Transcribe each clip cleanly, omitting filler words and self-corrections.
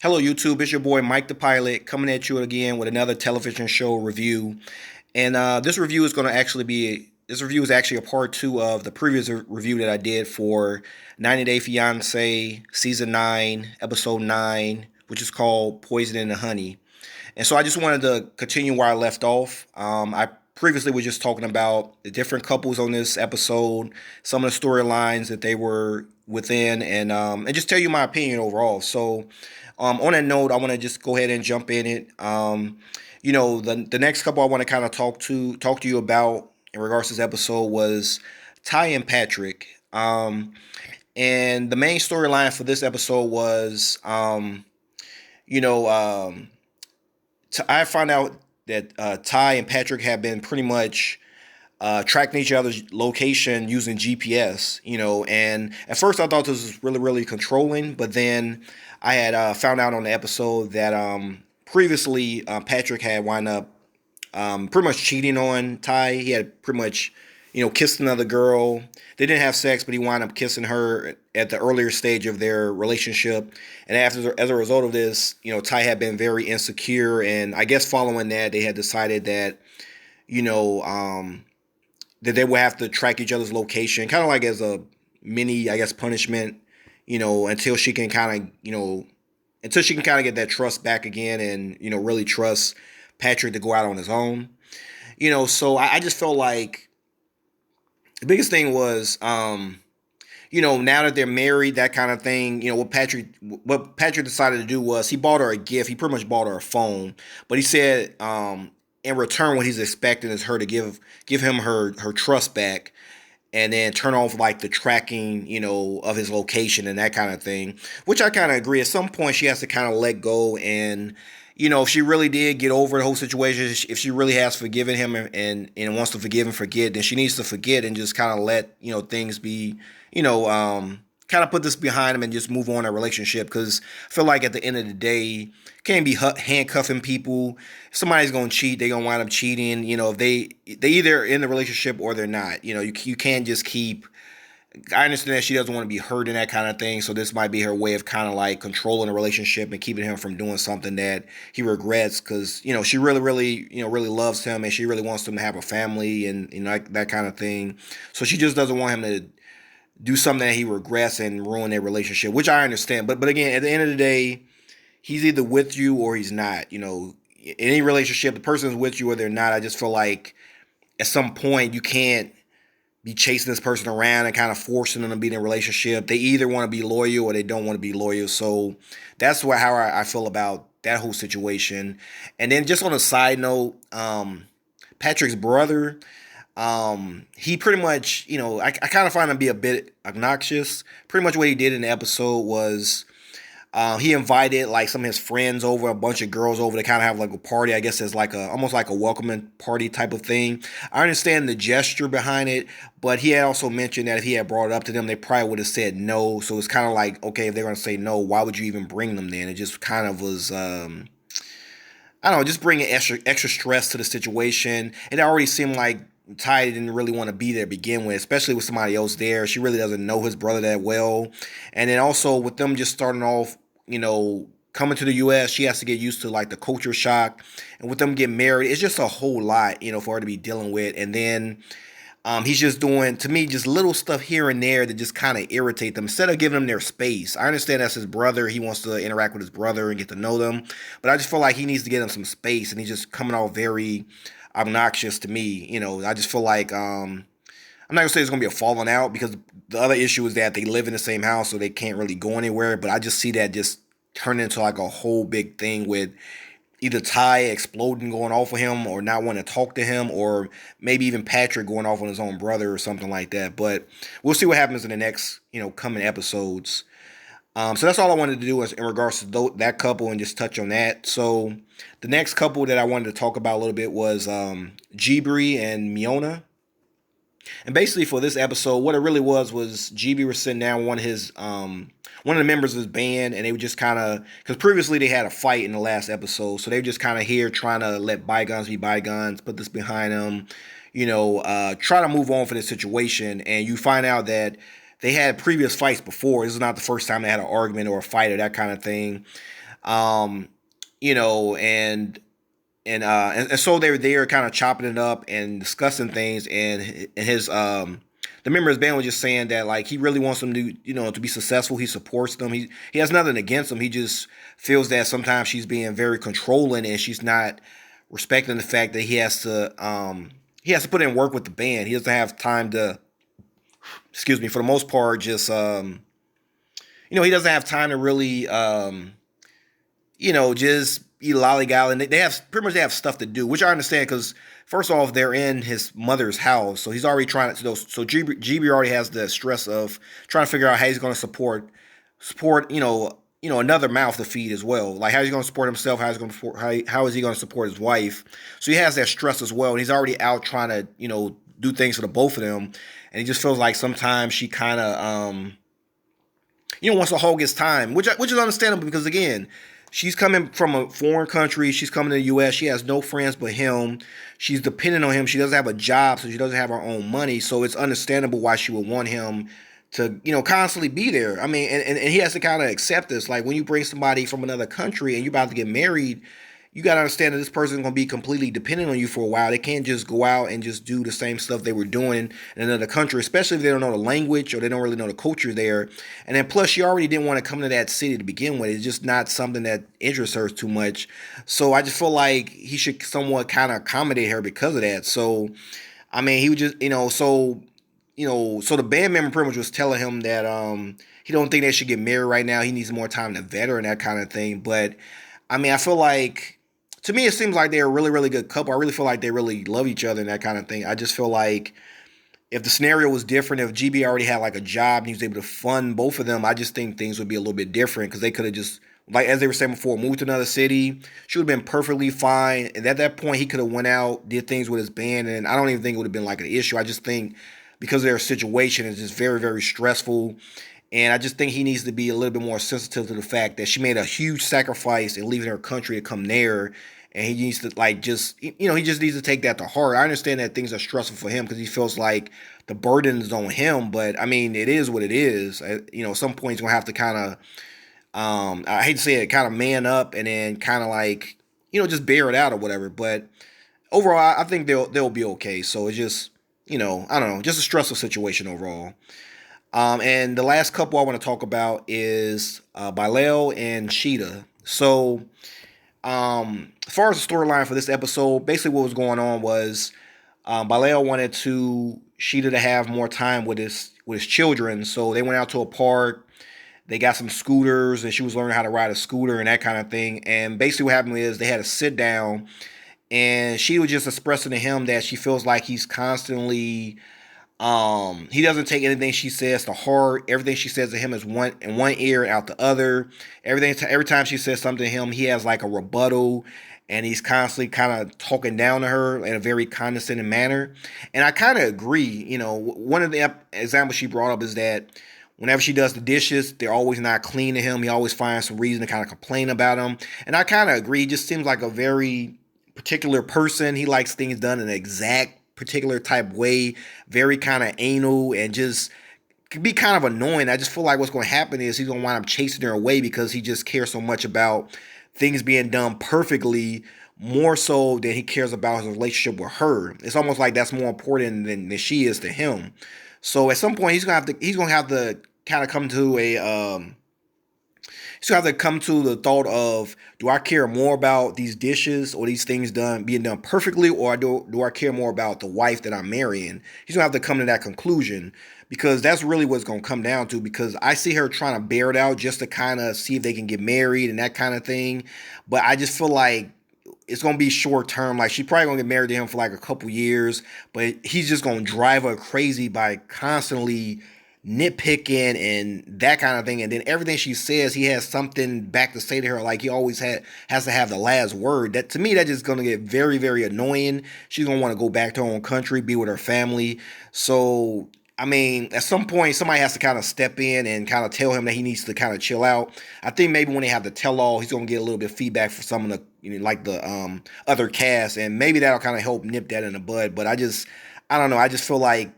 Hello, YouTube. It's your boy Mike the Pilot coming at you again with another television show review. And this review is going to actually be this review is actually a part two of the previous review that I did for 90 Day Fiancé season 9, episode 9, which is called Poison in the Honey. And so I just wanted to continue where I left off. I previously was just talking about the different couples on this episode, some of the storylines that they were within, and just tell you my opinion overall. So, on that note, I want to just go ahead and jump in it. The next couple I want to kind of talk to you about in regards to this episode was Ty and Patrick. And the main storyline for this episode was, you know, I found out that Ty and Patrick have been pretty much tracking each other's location using GPS, and at first I thought this was really, really controlling, but then I had found out on the episode that previously Patrick had wound up pretty much cheating on Ty. He had pretty much, kissed another girl. They didn't have sex, but he wound up kissing her at the earlier stage of their relationship. And as a result of this, Ty had been very insecure, and I guess following that, they had decided that, that they would have to track each other's location, kind of like as a mini, I guess, punishment, until she can kind of, get that trust back again and, really trust Patrick to go out on his own. So I just felt like the biggest thing was, now that they're married, that kind of thing, what Patrick decided to do was he bought her a gift. He pretty much bought her a phone, but he said, in return, what he's expecting is her to give him her trust back, and then turn off like the tracking, of his location and that kind of thing. Which I kind of agree. At some point, she has to kind of let go, and if she really did get over the whole situation, if she really has forgiven him and wants to forgive and forget, then she needs to forget and just kind of let things be, kind of put this behind him and just move on in a relationship. Because I feel like at the end of the day, can't be handcuffing people. If somebody's gonna cheat, they gonna wind up cheating. If they either in the relationship or they're not. You can't just keep. I understand that she doesn't want to be hurt and that kind of thing, so this might be her way of kind of like controlling the relationship and keeping him from doing something that he regrets, because she really, really, really loves him, and she really wants him to have a family and like that kind of thing. So she just doesn't want him to do something that he regrets and ruin their relationship, which I understand. But again, at the end of the day, he's either with you or he's not. In any relationship, the person is with you or they're not. I just feel like at some point you can't be chasing this person around and kind of forcing them to be in a relationship. They either want to be loyal or they don't want to be loyal. So that's how I feel about that whole situation. And then just on a side note, Patrick's brother, he pretty much, I kind of find him to be a bit obnoxious. Pretty much what he did in the episode was he invited like some of his friends over, a bunch of girls over to kind of have like a party. I guess it's like almost like a welcoming party type of thing. I understand the gesture behind it, but he had also mentioned that if he had brought it up to them, they probably would have said no. So it's kind of like, okay, if they're going to say no, why would you even bring them then? It just kind of was, I don't know, just bringing extra stress to the situation. It already seemed like Ty didn't really want to be there to begin with, especially with somebody else there. She really doesn't know his brother that well. And then also with them just starting off, coming to the U.S., she has to get used to like the culture shock. And with them getting married, it's just a whole lot, for her to be dealing with. And then he's just doing, to me, just little stuff here and there that just kind of irritate them instead of giving them their space. I understand that's his brother. He wants to interact with his brother and get to know them. But I just feel like he needs to get him some space, and he's just coming off very obnoxious to me. I just feel like I'm not gonna say it's gonna be a falling out, because the other issue is that they live in the same house, so they can't really go anywhere. But I just see that just turning into like a whole big thing with either Ty exploding, going off of him, or not wanting to talk to him, or maybe even Patrick going off on his own brother or something like that. But we'll see what happens in the next coming episodes. So that's all I wanted to do is in regards to that couple, and just touch on that. So the next couple that I wanted to talk about a little bit was Jibri and Miona. And basically for this episode, what it really was GB was sitting down with one of the members of his band, and they were just kind of, because previously they had a fight in the last episode, so they were just kind of here trying to let bygones be bygones, put this behind them, try to move on for this situation. And you find out that they had previous fights before. This is not the first time they had an argument or a fight or that kind of thing. Um, and so they were there kind of chopping it up and discussing things, and his the member of his band was just saying that like he really wants them to to be successful. He supports them. He has nothing against them. He just feels that sometimes she's being very controlling and she's not respecting the fact that he has to put in work with the band. He doesn't have time to, excuse me, for the most part, just he doesn't have time to really just eat lollygall, and they have pretty much they have stuff to do, which I understand because first off, they're in his mother's house, so he's already trying to. So GB already has the stress of trying to figure out how he's going to support another mouth to feed as well. Like how he's going to support himself, how is he going to support his wife? So he has that stress as well, and he's already out trying to do things for the both of them, and he just feels like sometimes she kind of wants to hog his time, which is understandable because again, she's coming from a foreign country. She's coming to the U.S. She has no friends but him. She's dependent on him. She doesn't have a job, so she doesn't have her own money. So it's understandable why she would want him to, constantly be there. I mean, and he has to kind of accept this. Like when you bring somebody from another country and you're about to get married, you got to understand that this person is going to be completely dependent on you for a while. They can't just go out and just do the same stuff they were doing in another country, especially if they don't know the language or they don't really know the culture there. And then plus, she already didn't want to come to that city to begin with. It's just not something that interests her too much. So I just feel like he should somewhat kind of accommodate her because of that. So, I mean, he would just, so the band member pretty much was telling him that he don't think they should get married right now. He needs more time to vet her and that kind of thing. But, I mean, I feel like to me, it seems like they're a really, really good couple. I really feel like they really love each other and that kind of thing. I just feel like if the scenario was different, if GB already had like a job and he was able to fund both of them, I just think things would be a little bit different because they could have just, like as they were saying before, moved to another city. She would have been perfectly fine. And at that point, he could have went out, did things with his band, and I don't even think it would have been like an issue. I just think because their situation is just very, very stressful. And I just think he needs to be a little bit more sensitive to the fact that she made a huge sacrifice in leaving her country to come there. And he needs to he just needs to take that to heart. I understand that things are stressful for him because he feels like the burden is on him. But I mean, it is what it is. At some point he's gonna have to kind of, I hate to say it, kind of man up and then kind of like, just bear it out or whatever. But overall, I think they'll be okay. So it's just, I don't know, just a stressful situation overall. And the last couple I want to talk about is Billal and Shaeeda. So, as far as the storyline for this episode, basically what was going on was Billal wanted Shaeeda to have more time with his children. So they went out to a park. They got some scooters, and she was learning how to ride a scooter and that kind of thing. And basically what happened is they had to sit down, and she was just expressing to him that she feels like he's constantly he doesn't take anything she says to heart. Everything she says to him is in one ear and out the other. Every time she says something to him, he has like a rebuttal, and he's constantly kind of talking down to her in a very condescending manner. And I kind of agree. One of the examples she brought up is that whenever she does the dishes, they're always not clean to him. He always finds some reason to kind of complain about them. And I kind of agree. He just seems like a very particular person. He likes things done in an exact particular type way, very kind of anal, and just can be kind of annoying. I just feel like what's going to happen is he's going to wind up chasing her away because he just cares so much about things being done perfectly, more so than he cares about his relationship with her. It's almost like that's more important than she is to him. So at some point he's gonna have to kind of come to the thought of, do I care more about these dishes or these things being done perfectly, or do I care more about the wife that I'm marrying? He's gonna have to come to that conclusion because that's really what it's gonna come down to. Because I see her trying to bear it out just to kind of see if they can get married and that kind of thing, but I just feel like it's gonna be short term. Like she's probably gonna get married to him for like a couple years, but he's just gonna drive her crazy by constantly nitpicking and that kind of thing. And then everything she says, he has something back to say to her. Like he always has to have the last word. That to me, that's just gonna get very, very annoying. She's gonna want to go back to her own country, be with her family. So I mean, at some point, somebody has to kind of step in and kind of tell him that he needs to kind of chill out. I think maybe when they have the tell all, he's gonna get a little bit of feedback from some of the like the other cast, and maybe that'll kind of help nip that in the bud. But I don't know. I just feel like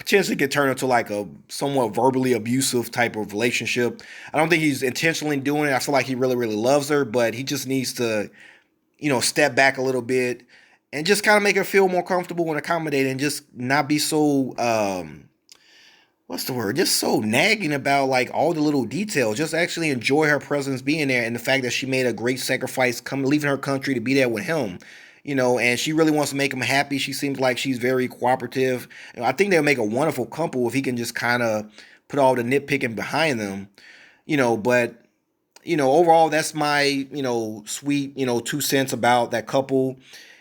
potentially could turn into like a somewhat verbally abusive type of relationship. I don't think he's intentionally doing it. I feel like he really, really loves her, but he just needs to, step back a little bit and just kind of make her feel more comfortable and accommodating and just not be so what's the word? Just so nagging about like all the little details. Just actually enjoy her presence being there and the fact that she made a great sacrifice come leaving her country to be there with him. And she really wants to make him happy. She seems like she's very cooperative. I think they'll make a wonderful couple if he can just kind of put all the nitpicking behind them. But overall, that's my, sweet, 2 cents about that couple.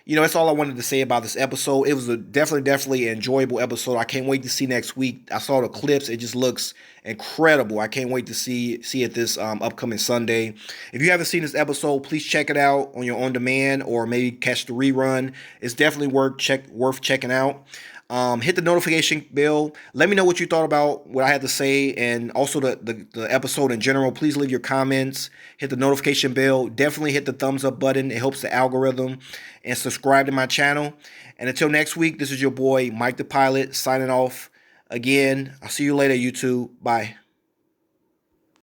That's all I wanted to say about this episode. It was a definitely enjoyable episode. I can't wait to see next week. I saw the clips. It just looks incredible. I can't wait to see it this upcoming Sunday. If you haven't seen this episode, please check it out on your on demand or maybe catch the rerun. It's definitely worth checking out. Hit the notification bell. Let me know what you thought about what I had to say and also the episode in general. Please leave your comments. Hit the notification bell. Definitely hit the thumbs up button. It helps the algorithm. And subscribe to my channel. And until next week, this is your boy, Mike the Pilot, signing off. Again, I'll see you later, YouTube. Bye.